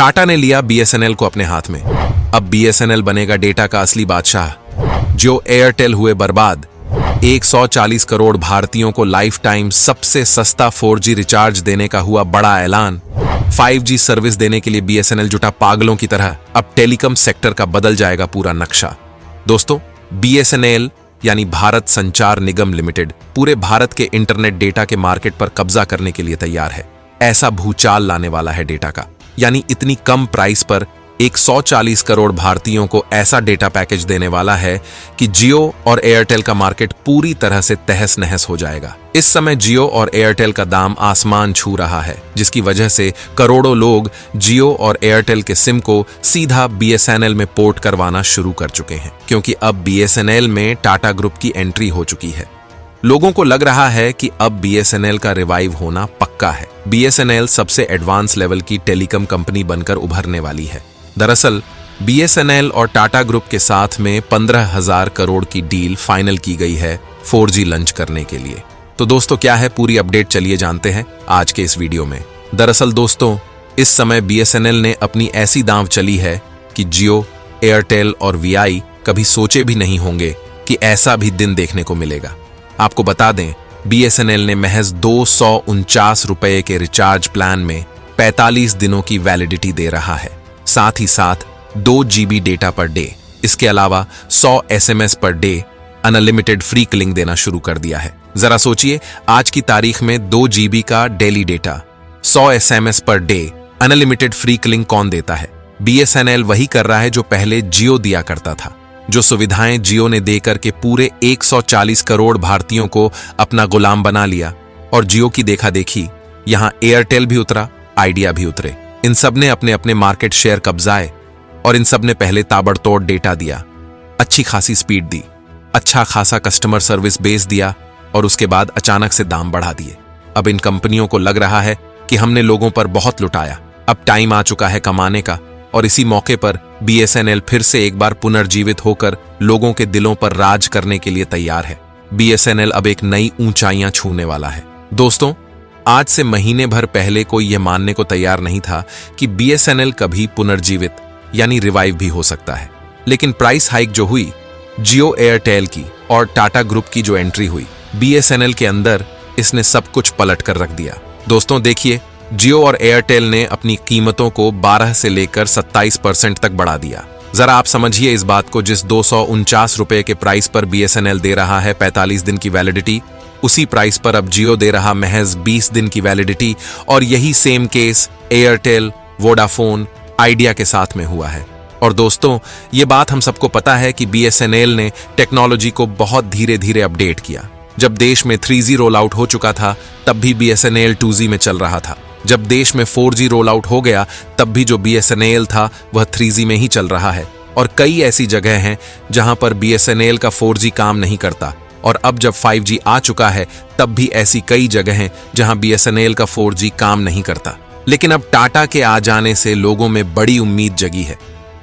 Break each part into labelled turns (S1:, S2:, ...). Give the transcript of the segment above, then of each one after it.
S1: टाटा ने लिया बीएसएनएल को अपने हाथ में। अब बीएसएनएल बनेगा डेटा का असली बादशाह। जो एयरटेल हुए बर्बाद, 140 करोड़ भारतीयों को लाइफ टाइम सबसे सस्ता 4G रिचार्ज देने का हुआ बड़ा ऐलान। 5G सर्विस देने के लिए बीएसएनएल जुटा पागलों की तरह। अब टेलीकॉम सेक्टर का बदल जाएगा पूरा नक्शा। दोस्तों, बीएसएनएल यानी भारत संचार निगम लिमिटेड पूरे भारत के इंटरनेट डेटा के मार्केट पर कब्जा करने के लिए तैयार है। ऐसा भूचाल लाने वाला है डेटा का, यानी इतनी कम प्राइस पर 140 करोड़ भारतीयों को ऐसा डेटा पैकेज देने वाला है कि जियो और एयरटेल का मार्केट पूरी तरह से तहस नहस हो जाएगा। इस समय जियो और एयरटेल का दाम आसमान छू रहा है, जिसकी वजह से करोड़ों लोग जियो और एयरटेल के सिम को सीधा बीएसएनएल में पोर्ट करवाना शुरू कर चुके हैं, क्योंकि अब बीएसएनएल में टाटा ग्रुप की एंट्री हो चुकी है। लोगों को लग रहा है कि अब बीएसएनएल का रिवाइव होना पक्का है। बीएसएनएल सबसे एडवांस लेवल की टेलीकॉम कंपनी बनकर उभरने वाली है। दरअसल बीएसएनएल और टाटा ग्रुप के साथ में 15,000 करोड़ की डील फाइनल की गई है 4G लॉन्च करने के लिए। तो दोस्तों, क्या है पूरी अपडेट, चलिए जानते हैं आज के इस वीडियो में। दरअसल दोस्तों, इस समय बीएसएनएल ने अपनी ऐसी दांव चली है कि जियो, एयरटेल और वीआई कभी सोचे भी नहीं होंगे कि ऐसा भी दिन देखने को मिलेगा। आपको बता दें, बीएसएनएल ने महज 249 रुपए के रिचार्ज प्लान में 45 दिनों की वैलिडिटी दे रहा है, साथ ही साथ 2 GB डेटा पर डे। इसके अलावा 100 SMS per day unlimited free Kalinga देना शुरू कर दिया है। जरा सोचिए, आज की तारीख में 2 GB का daily data, 100 SMS per day unlimited free calling कौन देता है? बीएसएनएल वही कर रहा है जो पहले जियो दिया करता था। जो सुविधाएं जियो ने देकर के पूरे 140 करोड़ भारतीयों को अपना गुलाम बना लिया, और जियो की देखा देखी यहां एयरटेल भी उतरा, आइडिया भी उतरे। इन सब ने अपने अपने मार्केट शेयर कब्जाए, और इन सब ने पहले ताबड़तोड़ डेटा दिया, अच्छी खासी स्पीड दी, अच्छा खासा कस्टमर सर्विस बेस दिया, और उसके बाद अचानक से दाम बढ़ा दिए। अब इन कंपनियों को लग रहा है कि हमने लोगों पर बहुत लुटाया, अब टाइम आ चुका है कमाने का। और इसी मौके पर बीएसएनएल फिर से एक बार पुनर्जीवित होकर लोगों के दिलों पर राज करने के लिए तैयार है। बीएसएनएल अब एक नई ऊंचाइयां छूने वाला है। दोस्तों, आज से महीने भर पहले कोई यह मानने को तैयार नहीं था कि बीएसएनएल कभी पुनर्जीवित यानी रिवाइव भी हो सकता है। लेकिन प्राइस हाइक जो हुई, जियो एयरटेल की और टाटा ग्रुप की जो एंट्री हुई बीएसएनएल के अंदर, इसने सब कुछ पलट कर रख दिया। दोस्तों देखिए, जियो और एयरटेल ने अपनी कीमतों को 12 से लेकर 27% तक बढ़ा दिया। जरा आप समझिए इस बात को, जिस 249 रुपए के प्राइस पर बीएसएनएल दे रहा है 45 दिन की वैलिडिटी, उसी प्राइस पर अब जियो दे रहा महज 20 दिन की वैलिडिटी। और यही same case Airtel, Vodafone, idea के साथ में हुआ है। और दोस्तों, ये बात हम सबको पता है कि बीएसएनएल ने टेक्नोलॉजी को बहुत धीरे धीरे अपडेट किया। जब देश में 3G रोल आउट हो चुका था, तब भी बीएसएनएल 2G में चल रहा था। जब देश में 4G रोल आउट हो गया, तब भी जो बीएसएनएल था वह 3G में ही चल रहा है। और कई ऐसी जगह हैं जहां पर बीएसएनएल का 4G काम नहीं करता, और अब जब 5G आ चुका है, तब भी ऐसी कई जगह हैं जहां बीएसएनएल का 4G काम नहीं करता। लेकिन अब टाटा के आ जाने से लोगों में बड़ी उम्मीद जगी है,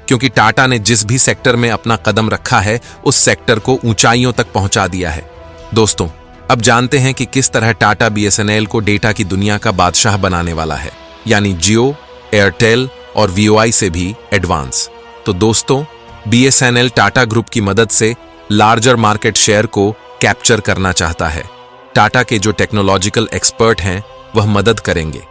S1: क्योंकि टाटा ने जिस भी सेक्टर में अपना कदम रखा है, उस सेक्टर को ऊंचाइयों तक पहुंचा दिया है। दोस्तों, अब जानते हैं कि किस तरह टाटा बीएसएनएल को डेटा की दुनिया का बादशाह बनाने वाला है, यानी जियो, एयरटेल और वीओआई से भी एडवांस। तो दोस्तों, बीएसएनएल टाटा ग्रुप की मदद से लार्जर मार्केट शेयर को कैप्चर करना चाहता है। टाटा के जो टेक्नोलॉजिकल एक्सपर्ट हैं, वह मदद करेंगे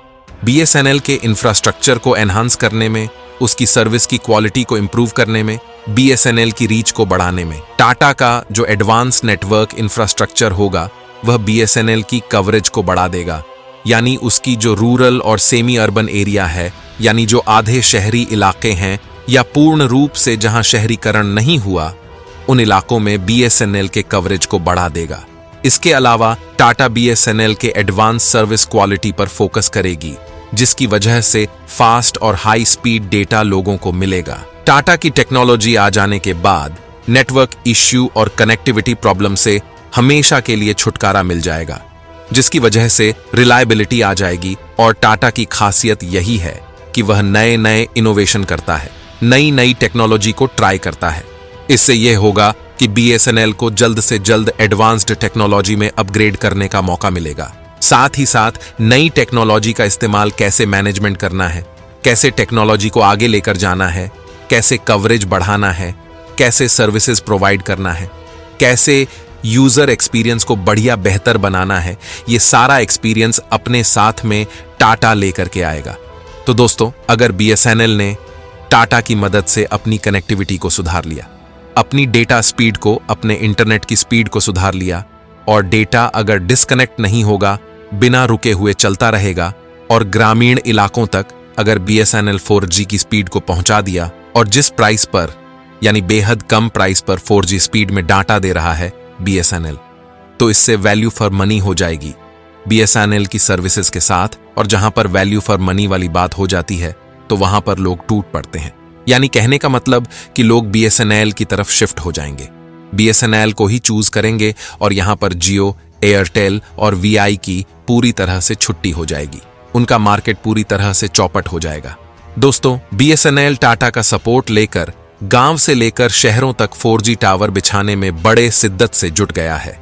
S1: बीएसएनएल के इंफ्रास्ट्रक्चर को एनहांस करने में, उसकी सर्विस की क्वालिटी को इंप्रूव करने में, बीएसएनएल की रीच को बढ़ाने में। टाटा का जो एडवांस नेटवर्क इंफ्रास्ट्रक्चर होगा, वह बीएसएनएल की कवरेज को बढ़ा देगा, यानी उसकी जो रूरल और सेमी अर्बन एरिया है, यानी जो आधे शहरी इलाके हैं या पूर्ण रूप से जहां शहरीकरण नहीं हुआ, उन इलाकों में बीएसएनएल के कवरेज को बढ़ा देगा। इसके अलावा टाटा बीएसएनएल के एडवांस सर्विस क्वालिटी पर फोकस करेगी, जिसकी वजह से फास्ट और हाई स्पीड डेटा लोगों को मिलेगा। टाटा की टेक्नोलॉजी आ जाने के बाद नेटवर्क इश्यू और कनेक्टिविटी प्रॉब्लम से हमेशा के लिए छुटकारा मिल जाएगा, जिसकी वजह से रिलायबिलिटी आ जाएगी। और टाटा की खासियत यही है कि वह नए नए इनोवेशन करता है, नई नई टेक्नोलॉजी को ट्राई करता है। इससे यह होगा कि बीएसएनएल को जल्द से जल्द एडवांस्ड टेक्नोलॉजी में अपग्रेड करने का मौका मिलेगा। साथ ही साथ नई टेक्नोलॉजी का इस्तेमाल कैसे मैनेजमेंट करना है, कैसे टेक्नोलॉजी को आगे लेकर जाना है, कैसे कवरेज बढ़ाना है, कैसे सर्विसेज प्रोवाइड करना है, कैसे यूजर एक्सपीरियंस को बढ़िया बेहतर बनाना है, ये सारा एक्सपीरियंस अपने साथ में टाटा लेकर के आएगा। तो दोस्तों, अगर BSNL ने टाटा की मदद से अपनी कनेक्टिविटी को सुधार लिया, अपनी डेटा स्पीड को, अपने इंटरनेट की स्पीड को सुधार लिया, और डेटा अगर डिस्कनेक्ट नहीं होगा, बिना रुके हुए चलता रहेगा, और ग्रामीण इलाकों तक अगर BSNL 4G की स्पीड को पहुंचा दिया, और जिस प्राइस पर, यानी बेहद कम प्राइस पर 4G स्पीड में डाटा दे रहा है BSNL, तो इससे वैल्यू फॉर मनी हो जाएगी BSNL की सर्विसेज के साथ। और जहां पर वैल्यू फॉर मनी वाली बात हो जाती है तो वहां पर लोग टूट पड़ते हैं। यानी कहने का मतलब कि लोग BSNL की तरफ शिफ्ट हो जाएंगे, BSNL को ही चूज करेंगे, और यहां पर जियो, एयरटेल और VI की पूरी तरह से छुट्टी हो जाएगी। उनका मार्केट पूरी तरह से चौपट हो जाएगा। दोस्तों, BSNL टाटा का सपोर्ट लेकर गांव से लेकर शहरों तक 4G टावर बिछाने में बड़े शिद्दत से जुट गया है।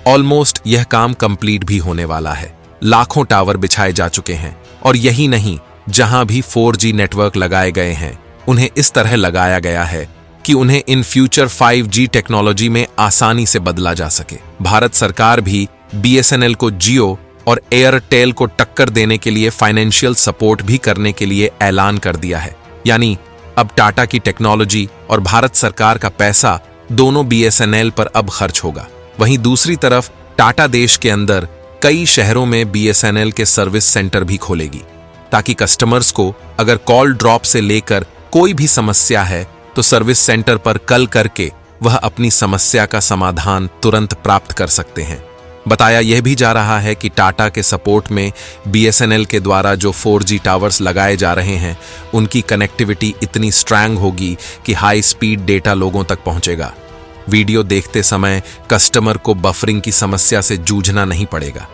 S1: ऑलमोस्ट यह काम कंप्लीट भी होने वाला है। लाखों टावर बिछाए जा चुके हैं, और यही नहीं, जहां भी 4G नेटवर्क लगाए गए हैं उन्हें इस तरह लगाया गया है कि उन्हें इन फ्यूचर 5G टेक्नोलॉजी में आसानी से बदला जा सके। भारत सरकार भी BSNL को जियो और एयरटेल को टक्कर देने के लिए फाइनेंशियल सपोर्ट भी करने के लिए ऐलान कर दिया है। यानी अब टाटा की टेक्नोलॉजी और भारत सरकार का पैसा दोनों BSNL पर अब खर्च होगा। वहीं दूसरी तरफ टाटा देश के अंदर कई शहरों में BSNL के सर्विस सेंटर भी खोलेगी, ताकि कस्टमर्स को अगर कॉल ड्रॉप से लेकर कोई भी समस्या है तो सर्विस सेंटर पर कॉल करके वह अपनी समस्या का समाधान तुरंत प्राप्त कर सकते हैं। बताया यह भी जा रहा है कि टाटा के सपोर्ट में BSNL के द्वारा जो 4G टावर्स लगाए जा रहे हैं उनकी कनेक्टिविटी इतनी स्ट्रांग होगी कि हाई स्पीड डेटा लोगों तक पहुंचेगा। वीडियो देखते समय कस्टमर को बफरिंग की समस्या से जूझना नहीं पड़ेगा।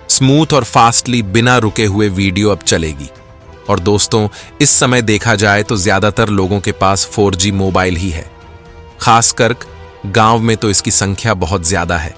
S1: स्मूथ और फास्टली बिना रुके हुए वीडियो अब चलेगी। और दोस्तों, इस समय देखा जाए तो ज्यादातर लोगों के पास 4G मोबाइल ही है, खासकर गांव में तो इसकी संख्या बहुत ज्यादा है।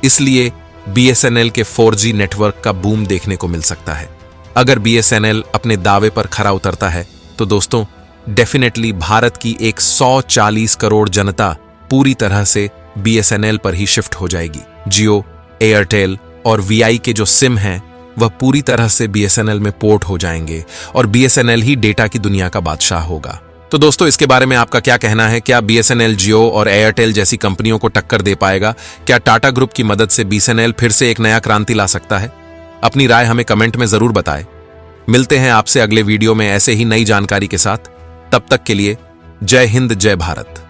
S1: इसलिए BSNL के 4G नेटवर्क का बूम देखने को मिल सकता है। अगर BSNL अपने दावे पर खरा उतरता है तो दोस्तों, डेफिनेटली भारत की 140 करोड़ जनता पूरी तरह से BSNL पर ही शिफ्ट हो जाएगी। जियो, एयरटेल और VI के जो सिम हैं वह पूरी तरह से BSNL में पोर्ट हो जाएंगे, और BSNL ही डेटा की दुनिया का बादशाह होगा। तो दोस्तों, इसके बारे में आपका क्या कहना है? क्या BSNL जियो और एयरटेल जैसी कंपनियों को टक्कर दे पाएगा? क्या टाटा ग्रुप की मदद से BSNL फिर से एक नया क्रांति ला सकता है? अपनी राय हमें कमेंट में जरूर बताएं। मिलते हैं आपसे अगले वीडियो में ऐसे ही नई जानकारी के साथ। तब तक के लिए जय हिंद, जय भारत।